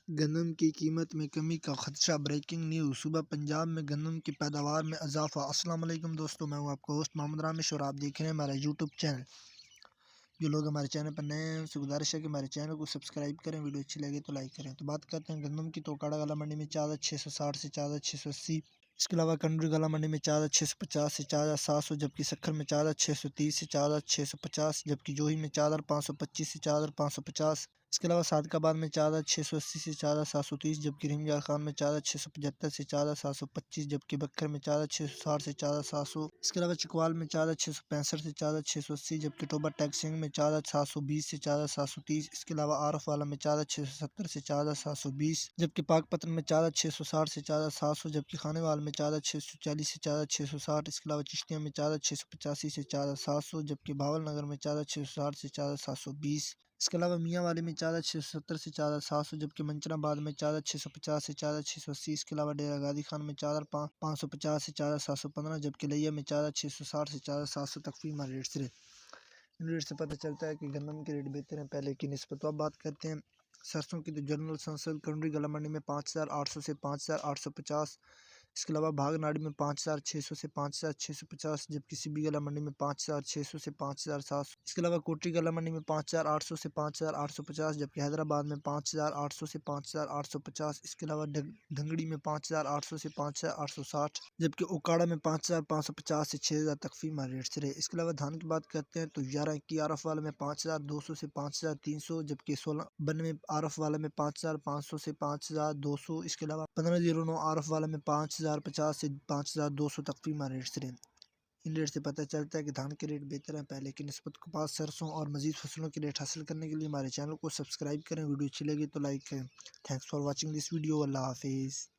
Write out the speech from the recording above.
گندم کی قیمت میں کمی کا خدشہ، بریکنگ نیوز۔ صوبہ پنجاب میں گندم کی پیداوار میں اضافہ۔ السلام علیکم دوستو، میں ہوں آپ کا ہوسٹ محمد رامش اور آپ دیکھ رہے ہیں ہمارا یوٹیوب چینل۔ جو لوگ ہمارے چینل پر نئے ہیں ان سے گزارش ہے کہ ہمارے چینل کو سبسکرائب کریں، ویڈیو اچھی لگے تو لائک کریں۔ تو بات کرتے ہیں گندم کی، تو کاڑا گالا منڈی میں 4660 سے 4680۔ اس کے علاوہ کنڈری گالا منڈی میں 4650 سے 4700، جبکہ سکھر میں 4630 سے 4650، جبکہ جوہی میں 4525 سے 4550۔ اس کے علاوہ صادق آباد میں 4680 سے 4730، جبکہ رحیم خان میں 4675 سے 4725، جبکہ بکھر میں 4660 سے 4700۔ اس کے علاوہ چکوال میں 4665 سے 4680، جبکہ ٹوبا ٹیک سنگھ میں 4720 سے 4730۔ اس کے علاوہ عارف والا میں 4670 سے 4720، جبکہ پاک پتن میں 4660 سے 4700، جبکہ خانے وال میں 4640 سے 4660۔ اس کے علاوہ چشتیاں میں 4685 سے 4700، جبکہ بھاول نگر میں 4660 سے 4720۔ اس کے علاوہ میاں والی میں 4670 سے 4700، جبکہ منچن آباد میں 4650 سے 4680۔ اس کے علاوہ ڈیرہ غازی خان میں 4550 سے 4715، جبکہ لیا میں 4660 سے 4700 تک فی ماہ ریٹ سے رہے۔ ان ریٹ سے پتہ چلتا ہے کہ گندم کے ریٹ بہتر ہیں پہلے کی نسبت۔ اب بات کرتے ہیں سرسوں کی، تو جنرل سنسل کنڈری گلا منڈی میں 5800 سے 5850۔ اس کے علاوہ بھاگ ناڑی میں 5600 سے 5650، جبکہ سبی گلا منڈی میں 5600 سے 5700۔ اس کے علاوہ کوٹری گلا منڈی میں 5800 سے 5850، جبکہ حیدرآباد میں 5800 سے 5850۔ اس کے علاوہ ڈھنگڑی میں 5800 سے 5860، جبکہ اوکاڑا میں 5550 سے 6000 تک فی ماہ ریٹ سے رہے۔ اس کے علاوہ دھان کی بات کرتے ہیں تو 11 عارف والا میں 5200 سے 5300، جبکہ 1692 عارف والا میں 5500 سے 5200۔ اس کے علاوہ 1509 عارف والا میں 5050 سے 5200 تک فی ماہ ریٹ سے رہے۔ ان ریٹ سے پتہ چلتا ہے کہ دھان کے ریٹ بہتر ہیں پہلے کی نسبت۔ کپاس، سرسوں اور مزید فصلوں کے ریٹ حاصل کرنے کے لیے ہمارے چینل کو سبسکرائب کریں، ویڈیو اچھی لگی تو لائک کریں۔ Thanks for watching this video. اللہ حافظ۔